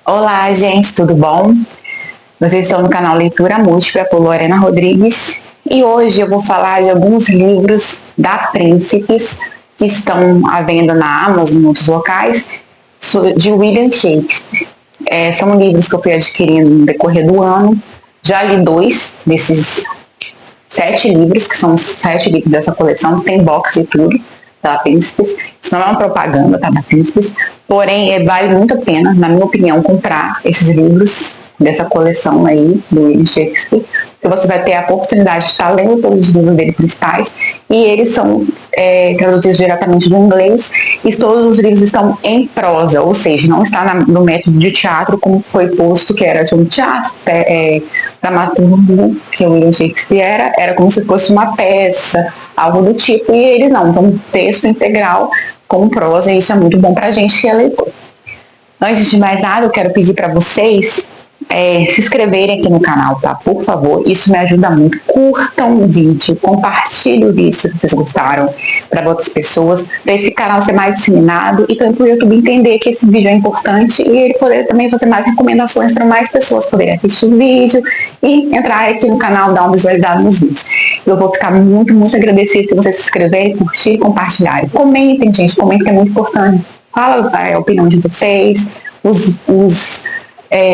Olá, gente, tudo bom? Vocês estão no canal Leitura Múltipla por Lorena Rodrigues e hoje eu vou falar de alguns livros da Príncipes que estão à venda na Amazon e em outros locais de William Shakespeare. São livros que eu fui adquirindo no decorrer do ano. Já li 2 desses 7 livros, que são os 7 livros dessa coleção, tem box e tudo da Príncipes. Isso não é uma propaganda, tá, da Príncipes, porém vale muito a pena, na minha opinião, comprar esses livros dessa coleção aí do William Shakespeare, porque você vai ter a oportunidade de estar lendo todos os livros dele principais, e eles são traduzidos diretamente do inglês, e todos os livros estão em prosa, ou seja, não está no método de teatro como foi posto, que era de um teatro dramaturgo, que o William Shakespeare era como se fosse uma peça, algo do tipo, e eles não, então um texto integral com prosa, e isso é muito bom pra gente que é leitor. Antes de mais nada, eu quero pedir para vocês se inscreverem aqui no canal, tá? Por favor, isso me ajuda muito. Curtam o vídeo, compartilhem o vídeo se vocês gostaram para outras pessoas, para esse canal ser mais disseminado e também para o YouTube entender que esse vídeo é importante e ele poder também fazer mais recomendações para mais pessoas poderem assistir o vídeo e entrar aqui no canal, dar uma visualizada nos vídeos. Eu vou ficar muito, muito agradecida se vocês se inscreverem, curtirem e compartilharem. Comentem, gente, comentem que é muito importante. Fala a opinião de vocês, os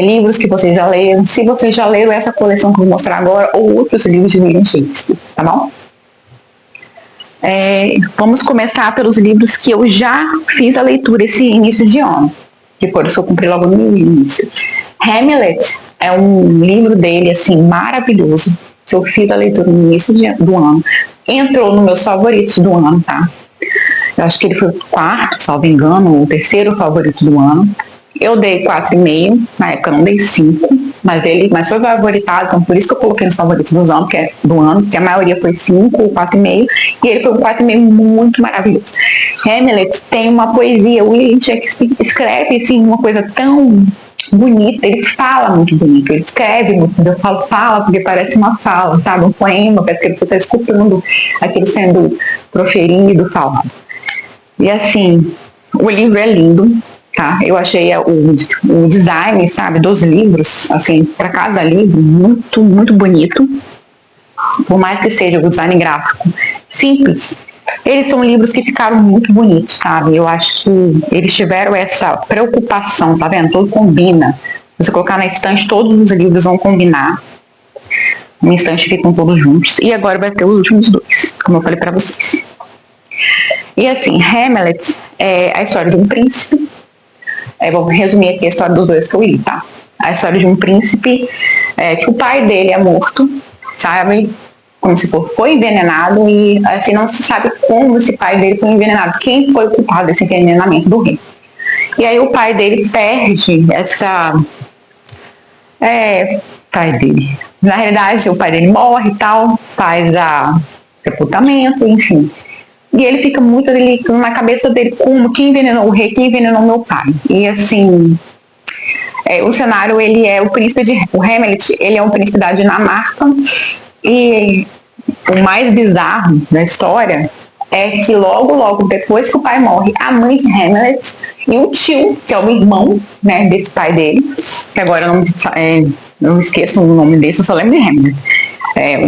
livros que vocês já leram, se vocês já leram essa coleção que eu vou mostrar agora ou outros livros de William Shakespeare, tá bom? Vamos começar pelos livros que eu já fiz a leitura esse início de ano, que por isso eu comprei logo no início. Hamlet é um livro dele, assim, maravilhoso, que eu fiz a leitura no início do ano. Entrou nos meus favoritos do ano, tá? Eu acho que ele foi o 4º, salvo engano, o 3º favorito do ano. Eu dei 4,5, na época eu não dei 5, mas foi favoritado, então por isso que eu coloquei nos favoritos do ano, porque a maioria foi 5, 4,5, e ele foi um 4,5 muito maravilhoso. Hamlet tem uma poesia, o William Shakespeare escreve assim, uma coisa tão bonita, ele fala muito bonito, ele escreve muito, eu falo fala porque parece uma fala, sabe, um poema, parece que você está escutando aquilo sendo proferido, falado. E assim, o livro é lindo, tá? Eu achei o design, sabe, dos livros, assim, para cada livro, muito, muito bonito. Por mais que seja o design gráfico simples, eles são livros que ficaram muito bonitos, sabe? Eu acho que eles tiveram essa preocupação, tá vendo? Tudo combina. Se você colocar na estante, todos os livros vão combinar. Na estante ficam todos juntos. E agora vai ter os últimos 2, como eu falei para vocês. E assim, Hamlet é a história de um príncipe. Vou resumir aqui a história dos 2 que eu li, tá? A história de um príncipe que o pai dele é morto, sabe? Como se foi envenenado e assim não se sabe como esse pai dele foi envenenado. Quem foi o culpado desse envenenamento do rei? E aí o pai dele perde essa... pai dele... Na realidade, o pai dele morre e tal, faz sepultamento, enfim... E ele fica muito ali na cabeça dele como quem envenenou o rei, quem envenenou meu pai. E assim, o cenário, ele é o Hamlet, ele é um príncipe da Dinamarca. E o mais bizarro da história é que logo depois que o pai morre, a mãe de Hamlet e o tio, que é o irmão, né, desse pai dele, que agora eu não esqueço o nome desse, eu só lembro de Hamlet,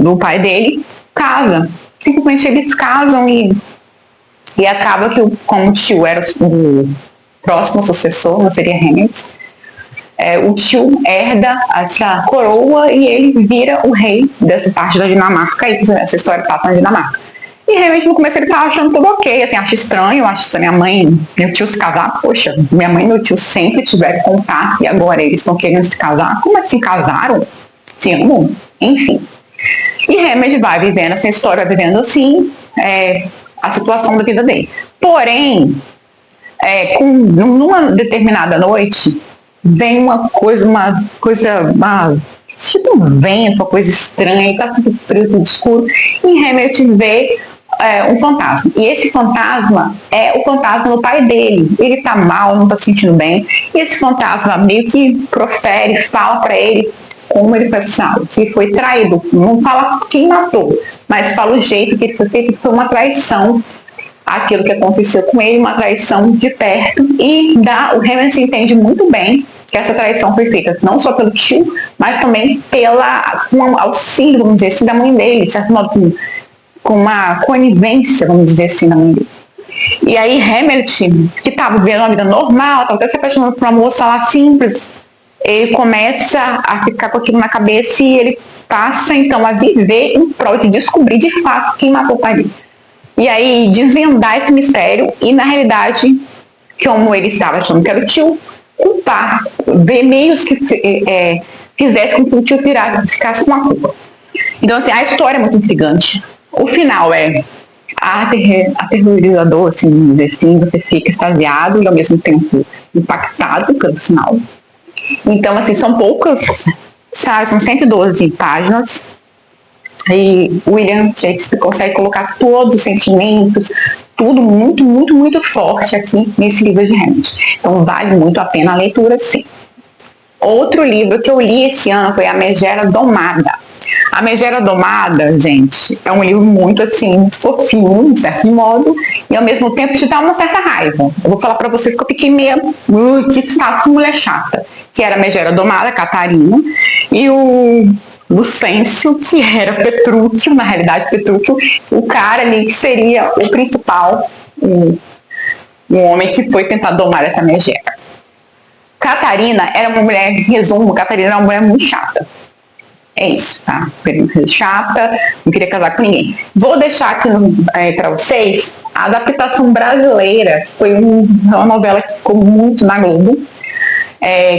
do pai dele, casa. Simplesmente eles casam e acaba que, como o tio era o próximo sucessor, não seria Hamlet, o tio herda essa coroa e ele vira o rei dessa parte da Dinamarca, e essa história passa na Dinamarca. E realmente no começo ele tava achando tudo ok, assim, acho estranho minha mãe e meu tio se casar, poxa, minha mãe e meu tio sempre tiveram contato e agora eles estão querendo se casar, como assim casaram? Se amam? Enfim. E Hamlet vai vivendo essa história, vivendo assim, a situação da vida dele. Porém, numa determinada noite, vem uma coisa, tipo um vento, uma coisa estranha, tá tudo frio, tudo escuro, e Hamlet vê um fantasma. E esse fantasma é o fantasma do pai dele. Ele tá mal, não tá se sentindo bem, e esse fantasma meio que profere, fala para ele como ele pensava, que foi traído. Não fala quem matou, mas fala o jeito que ele foi feito, que foi uma traição, aquilo que aconteceu com ele, uma traição de perto, e o Hamlet entende muito bem que essa traição foi feita não só pelo tio, mas também com auxílio, vamos dizer assim, da mãe dele, de certo modo, com uma conivência, vamos dizer assim, da mãe dele. E aí Hamlet, que estava vivendo uma vida normal, estava até se apaixonando por uma moça lá simples, ele começa a ficar com aquilo na cabeça e ele passa então a viver em prol de descobrir de fato quem matou o pai dele. E aí desvendar esse mistério e, na realidade, como ele estava achando que era o tio, culpar, ver meios que fizesse com que o tio ficasse com a culpa. Então, assim, a história é muito intrigante. O final é aterrorizador, assim, você fica extasiado e ao mesmo tempo impactado pelo final. Então, assim, são poucas, sabe, são 112 páginas e William Shakespeare consegue colocar todos os sentimentos, tudo muito, muito, muito forte aqui nesse livro de Hamlet. Então, vale muito a pena a leitura, sim. Outro livro que eu li esse ano foi A Megera Domada. A Megera Domada, gente, é um livro muito, assim, muito fofinho, de certo modo, e ao mesmo tempo te dá uma certa raiva. Eu vou falar pra vocês que eu fiquei meio, que chato, mulher chata, que era a Megera Domada, Catarina, e o Lucêncio, que era Petrúquio, na realidade Petrúquio, o cara ali que seria o principal, um homem que foi tentar domar essa Megera. Catarina era uma mulher, em resumo, Catarina era uma mulher muito chata. É isso, tá? Chata, não queria casar com ninguém. Vou deixar aqui para vocês a adaptação brasileira, que foi uma novela que ficou muito na Globo,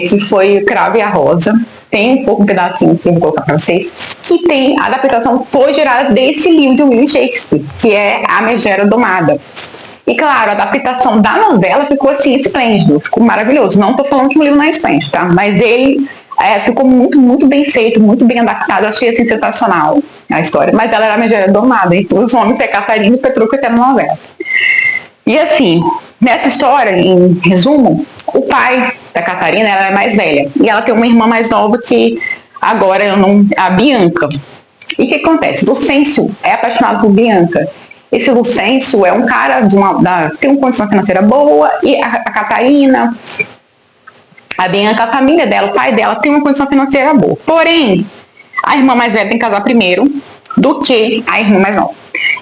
que foi O Cravo e a Rosa. Tem um pedacinho que eu vou colocar para vocês, que tem a adaptação foi gerada desse livro de William Shakespeare, que é A Megera Domada. E claro, a adaptação da novela ficou assim esplêndido, ficou maravilhoso. Não estou falando que o livro não é esplêndido, tá? Mas ele ficou muito, muito bem feito, muito bem adaptado. Eu achei assim sensacional a história. Mas ela era a Megera Domada, e os homens é Catarina e Petrúquio até na novela. E assim, nessa história, em resumo, o pai da Catarina, ela é mais velha. E ela tem uma irmã mais nova que agora a Bianca. E o que acontece? Lucêncio é apaixonado por Bianca. Esse Lucêncio é um cara tem uma condição financeira boa, e a Catarina, a Bianca, a família dela, o pai dela tem uma condição financeira boa. Porém, a irmã mais velha tem que casar primeiro do que a irmã mais nova.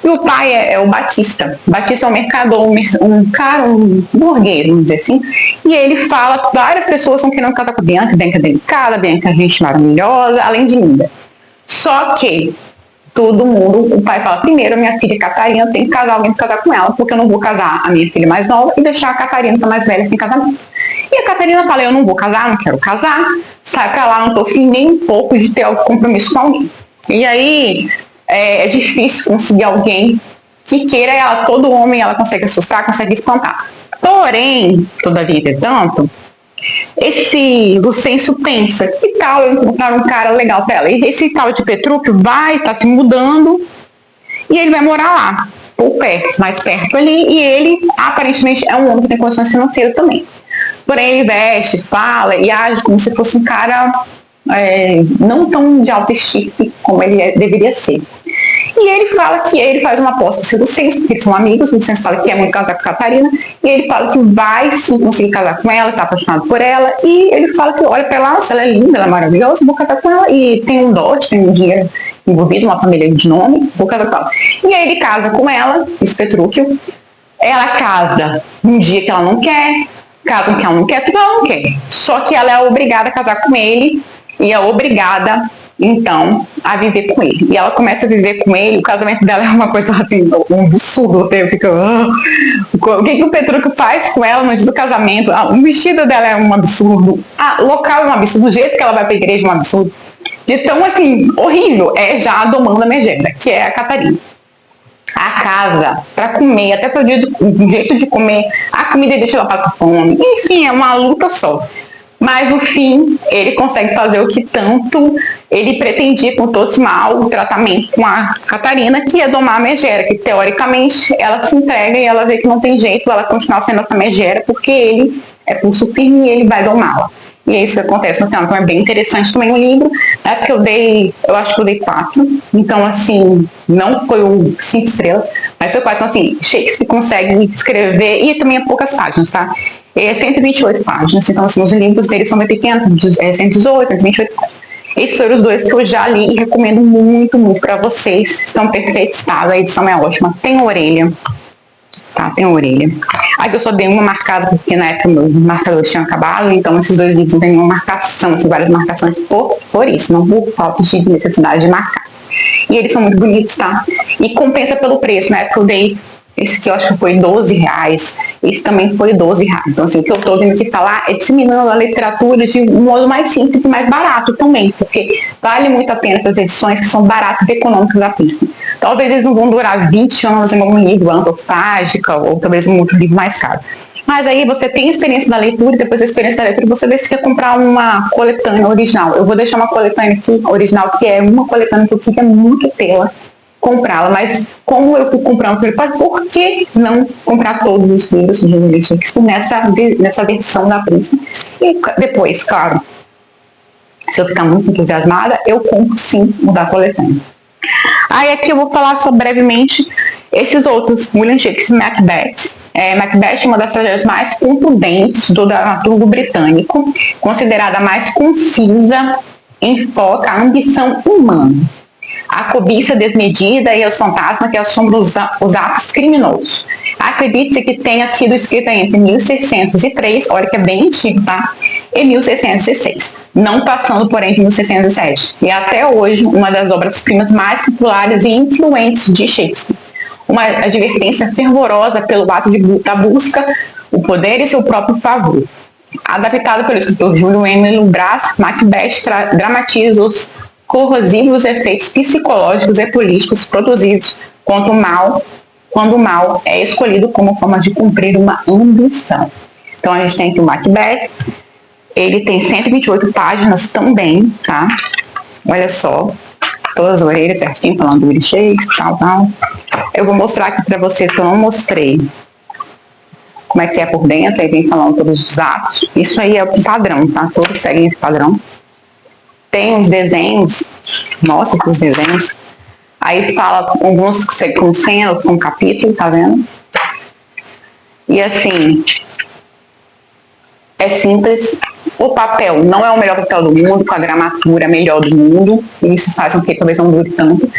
E o pai é o Batista. Batista é um mercador, um burguês, vamos dizer assim. E ele fala que várias pessoas estão querendo casar com a Bianca. Bianca é delicada, Bianca é gente maravilhosa, além de linda. Só que todo mundo, o pai fala, primeiro, a minha filha Catarina tem que casar, alguém para casar com ela, porque eu não vou casar a minha filha mais nova e deixar a Catarina, que é mais velha, sem casamento. E a Catarina fala, eu não vou casar, não quero casar, sai pra lá, não tô afim nem um pouco de ter algum compromisso com alguém. E aí é difícil conseguir alguém que queira ela, todo homem ela consegue assustar, consegue espantar. Porém, todavia, entretanto, esse Lucêncio pensa, que tal eu encontrar um cara legal pra ela? E esse tal de Petrúquio vai estar se mudando e ele vai morar lá, por perto, mais perto ali, e ele aparentemente é um homem que tem condições financeiras também. Porém, ele veste, fala e age como se fosse um cara não tão de alta estirpe como ele deveria ser. E ele fala que ele faz uma aposta com o Lucêncio, porque eles são amigos. O Lucêncio fala que quer muito casar com a Catarina, e ele fala que vai sim conseguir casar com ela, está apaixonado por ela, e ele fala que olha para ela, nossa, ela é linda, ela é maravilhosa, vou casar com ela, e tem um dote, tem um dinheiro envolvido, uma família de nome, vou casar com ela. E aí ele casa com ela, esse Petrúquio, ela casa um dia que ela não quer, casa que ela não quer, tudo ela não quer. Só que ela é obrigada a casar com ele, e é obrigada então a viver com ele. E ela começa a viver com ele, o casamento dela é uma coisa assim, um absurdo, fica, o que o Petrúquio faz com ela no dia do casamento? O vestido dela é um absurdo, o local é um absurdo, o jeito que ela vai pra igreja é um absurdo, de tão assim, horrível, é já a domanda megera, que é a Catarina. A casa, para comer, até para o jeito de comer, a comida deixa ela passar fome, enfim, é uma luta só. Mas no fim, ele consegue fazer o que tanto ele pretendia com todo esse mau tratamento com a Catarina, que é domar a megera, que teoricamente ela se entrega e ela vê que não tem jeito, ela continuar sendo essa megera, porque ele é pulso firme e ele vai domá-la. E é isso que acontece no final. Então é bem interessante também o livro. Na época eu acho que eu dei 4. Então, assim, não foi 5 estrelas, mas foi 4. Então, assim, Shakespeare consegue escrever, e também é poucas páginas, tá? É 128 páginas, então assim, os livros deles são bem pequenos, 118, 128 páginas. Esses foram os dois que eu já li e recomendo muito, muito para vocês. Estão em perfeito estado, a edição é ótima. Tem orelha, tá? Tem orelha. Aqui eu só dei uma marcada, porque na época meu marcador tinha acabado, então esses dois livros não tem nenhuma marcação, assim, várias marcações por isso, não por falta de necessidade de marcar. E eles são muito bonitos, tá? E compensa pelo preço, né? Porque eu dei esse que eu acho que foi R$12, esse também foi R$12. Então, assim, o que eu estou vindo aqui falar é disseminando a literatura de um modo mais simples e mais barato também, porque vale muito a pena essas edições que são baratas e econômicas da Princeton. Talvez eles não vão durar 20 anos em algum livro antofágica ou talvez um outro livro mais caro. Mas aí você tem a experiência da leitura e depois da experiência da leitura você vê se quer comprar uma coletânea original. Eu vou deixar uma coletânea aqui original, que é uma coletânea que eu queria muito tê-la, comprá-la, mas como eu fui comprando, por que não comprar todos os livros de William Shakespeare nessa versão da Princeton? E depois, claro, se eu ficar muito entusiasmada, eu compro sim o da coletânea. Aí aqui eu vou falar brevemente esses outros, William Shakespeare, Macbeth. Macbeth é uma das tragédias mais contundentes do dramaturgo britânico, considerada mais concisa, enfoca a ambição humana, a cobiça desmedida e os fantasmas que assombram os atos criminosos. Acredite-se que tenha sido escrita entre 1603, olha que é bem antigo, tá? E 1606, não passando porém de 1607. E até hoje, uma das obras-primas mais populares e influentes de Shakespeare. Uma advertência fervorosa pelo ato da busca, o poder e seu próprio favor. Adaptado pelo escritor Júlio Emílio Brás, Macbeth dramatiza os corrosivos efeitos psicológicos e políticos produzidos quando o mal é escolhido como forma de cumprir uma ambição. Então a gente tem aqui o Macbeth, ele tem 128 páginas também, tá? Olha só, todas as orelhas certinho, falando do William Shakespeare, tal. Eu vou mostrar aqui para vocês que eu não mostrei como é que é por dentro, aí vem falando todos os atos. Isso aí é o padrão, tá? Todos seguem esse padrão. Tem os desenhos, mostra os desenhos. Aí fala alguns com cenas, com capítulo, tá vendo? E assim, é simples. O papel não é o melhor papel do mundo, com a gramatura melhor do mundo. Isso faz com que talvez não dure tanto.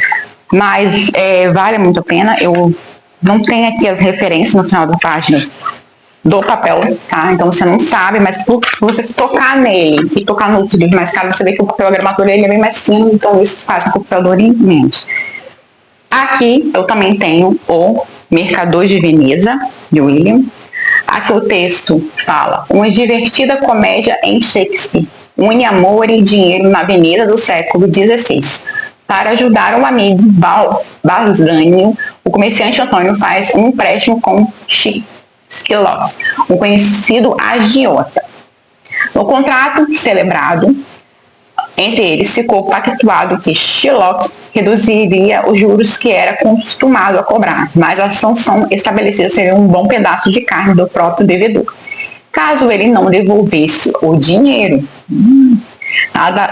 Mas vale muito a pena. Eu não tenho aqui as referências no final da página do papel, tá? Então você não sabe, mas se você tocar nele e tocar no outro livro mais caro, você vê que o papel, a gramatura ele é bem mais fino, então isso faz com que o papel dure menos. Aqui eu também tenho o Mercador de Veneza, de William. Aqui o texto fala: uma divertida comédia em Shakespeare, une amor e dinheiro na Veneza do século XVI. Para ajudar um amigo, Bassanio, o comerciante Antônio faz um empréstimo com Shylock, um conhecido agiota. No contrato celebrado entre eles, ficou pactuado que Shylock reduziria os juros que era acostumado a cobrar, mas a sanção estabelecida seria um bom pedaço de carne do próprio devedor, caso ele não devolvesse o dinheiro.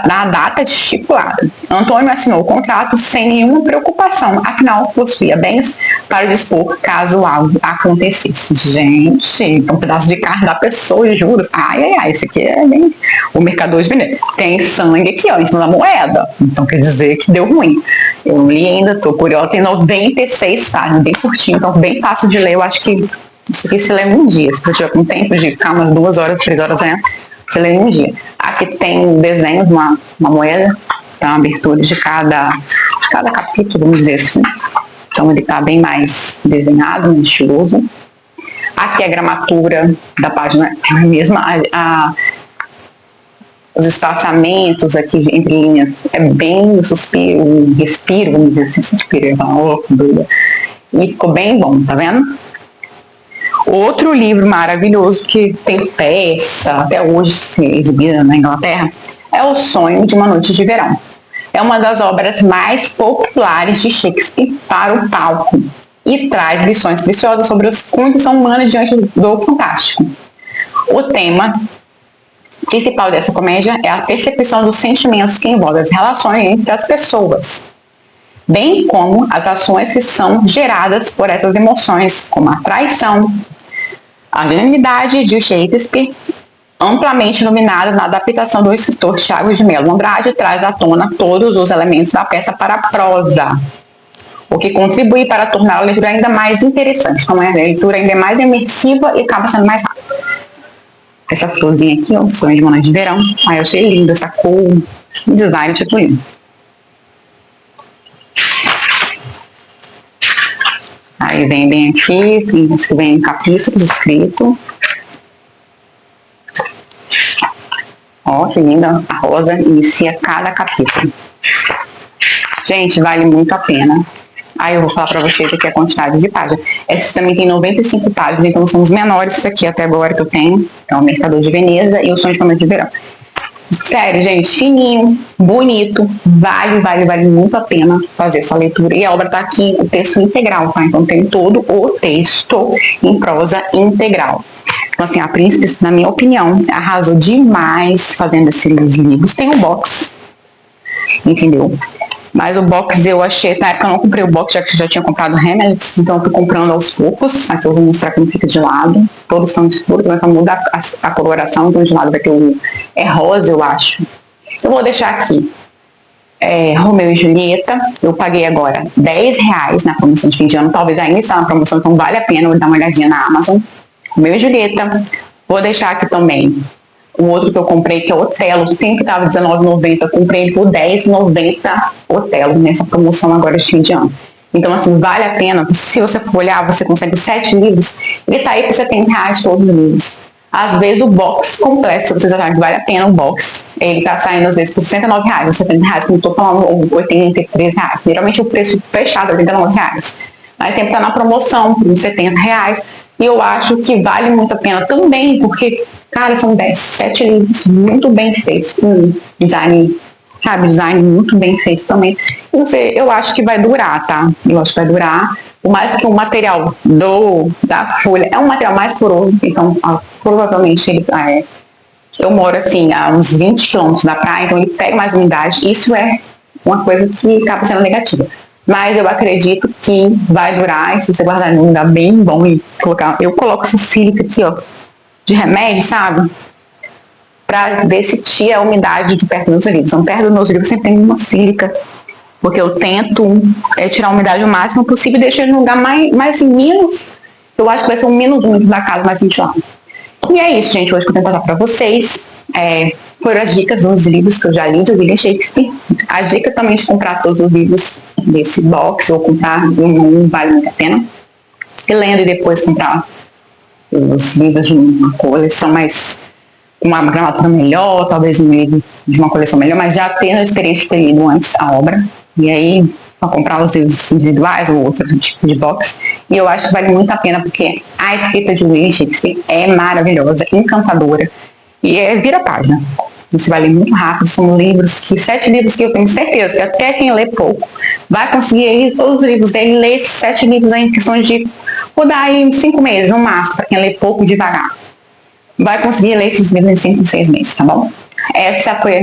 Na data estipulada. Antônio assinou o contrato sem nenhuma preocupação, afinal possuía bens para dispor caso algo acontecesse. Gente, um pedaço de carne da pessoa, juros. Ai, esse aqui é bem... O Mercador de Veneza. Tem sangue aqui, ó, em cima da moeda. Então quer dizer que deu ruim. Eu li ainda, tô curiosa, tem 96 páginas, bem curtinho, então bem fácil de ler. Eu acho que isso aqui se lê em um dia. Se você tiver com tempo de ficar umas 2 horas, 3 horas lendo, você lê em um dia. Aqui tem um desenho de uma moeda, tá? Uma abertura de cada capítulo, vamos dizer assim. Então ele está bem mais desenhado, mais estiloso. Aqui a gramatura da página é a mesma. Os espaçamentos aqui entre linhas é bem suspiro, respiro, vamos dizer assim, suspiro, e ficou bem bom, tá vendo? Outro livro maravilhoso que tem peça, até hoje exibida na Inglaterra, é O Sonho de uma Noite de Verão. É uma das obras mais populares de Shakespeare para o palco e traz lições preciosas sobre a condição humana diante do fantástico. O tema principal dessa comédia é a percepção dos sentimentos que envolvem as relações entre as pessoas, bem como as ações que são geradas por essas emoções, como a traição, A Genialidade de Shakespeare, amplamente iluminada na adaptação do escritor Tiago de Melo Andrade, traz à tona todos os elementos da peça para a prosa, o que contribui para tornar a leitura ainda mais interessante. Então, a leitura ainda é mais imersiva e acaba sendo mais rápida. Essa florzinha aqui, ó, sonho de Manas de Verão. Ai, eu achei linda essa cor, design tipo lindo. Aí vem bem aqui, vem em capítulos escrito. Ó, que linda, a rosa inicia cada capítulo. Gente, vale muito a pena. Aí eu vou falar para vocês aqui a quantidade de páginas. Esse também tem 95 páginas, então são os menores aqui até agora que eu tenho. É o Mercador de Veneza e o Sonho de Manas de Verão. Sério, gente, fininho, bonito, vale muito a pena fazer essa leitura. E a obra tá aqui, o texto integral, tá? Então tem todo o texto em prosa integral. Então, assim, a Príncipe, na minha opinião, arrasou demais fazendo esses livros. Tem um box, entendeu? Mas o box eu achei, na época eu não comprei o box, já que eu já tinha comprado Hamlet, então eu fui comprando aos poucos. Aqui eu vou mostrar como fica de lado. Todos são escuros, mas só muda a coloração, então de lado vai ter o rosa, eu acho. Eu vou deixar aqui Romeu e Julieta, eu paguei agora R$10 na promoção de fim de ano, talvez ainda está na promoção, então vale a pena eu dar uma olhadinha na Amazon. Romeu e Julieta, vou deixar aqui também o outro que eu comprei, que é o Otelo, sempre estava R$19,90, eu comprei ele por R$10,90 Otelo, nessa promoção agora de fim de ano. Então, assim, vale a pena, se você for olhar, você consegue 7 livros, ele sai por R$70 todos os livros. Às vezes o box completo, se vocês acharem que vale a pena o box, ele tá saindo às vezes por R$69, R$70, como eu tô falando, ou R$83. Geralmente o preço fechado é R$39, mas sempre tá na promoção por R$70. E eu acho que vale muito a pena também, porque, cara, são 7 livros muito bem feitos, com design, sabe, design muito bem feito também. Eu acho que vai durar, tá? Eu acho que vai durar. Por mais que o material da folha é um material mais poroso, então provavelmente ele eu moro assim a uns 20 quilômetros da praia, então ele pega mais umidade. Isso é uma coisa que acaba sendo negativa. Mas eu acredito que vai durar, e se você guardar em um lugar bem bom e colocar... Eu coloco essa sílica aqui, ó, de remédio, sabe? Pra ver se tira a umidade de perto dos meus livros. Então, perto dos meus livros sempre tem uma sílica, porque eu tento tirar a umidade o máximo possível e deixar ele num lugar mais assim, menos... Eu acho que vai ser um menos úmido da casa, mais ventilado. E é isso, gente, hoje que eu tenho que passar pra vocês. Foram as dicas dos livros que eu já li de William Shakespeare. A dica também de comprar todos os livros desse box, ou comprar um vale muito a pena. E lendo e depois comprar os livros de uma coleção mais, uma gramatura melhor, talvez um livro de uma coleção melhor, mas já tendo a experiência de ter lido antes a obra. E aí, para comprar os livros individuais ou outro tipo de box. E eu acho que vale muito a pena, porque a escrita de William Shakespeare é maravilhosa, encantadora. E vira página. Isso vai ler muito rápido. São livros 7 livros que eu tenho certeza que até quem lê pouco vai conseguir aí todos os livros dele, ler esses 7 livros aí em questão de rodar aí uns 5 meses, no máximo, para quem lê pouco devagar. Vai conseguir ler esses livros em 5, 6 meses, tá bom? Essa foi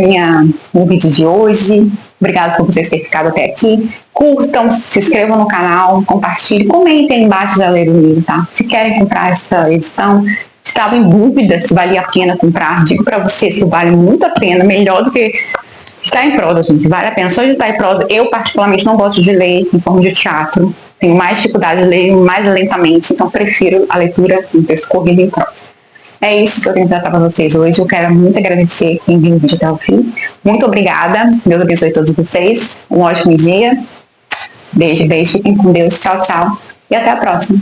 o vídeo de hoje. Obrigada por vocês terem ficado até aqui. Curtam, se inscrevam no canal, compartilhem, comentem embaixo já ler o livro, tá? Se querem comprar essa edição, se estavam em dúvida se valia a pena comprar, digo para vocês que vale muito a pena, melhor do que estar em prosa, gente, vale a pena. Só de estar em prosa, eu particularmente não gosto de ler em forma de teatro, tenho mais dificuldade de ler mais lentamente, então prefiro a leitura em texto corrido em prosa. É isso que eu tenho que tratar para vocês hoje. Eu quero muito agradecer quem viu o vídeo até o fim. Muito obrigada. Deus abençoe todos vocês. Um ótimo dia. Beijo, fiquem com Deus. Tchau, tchau. E até a próxima.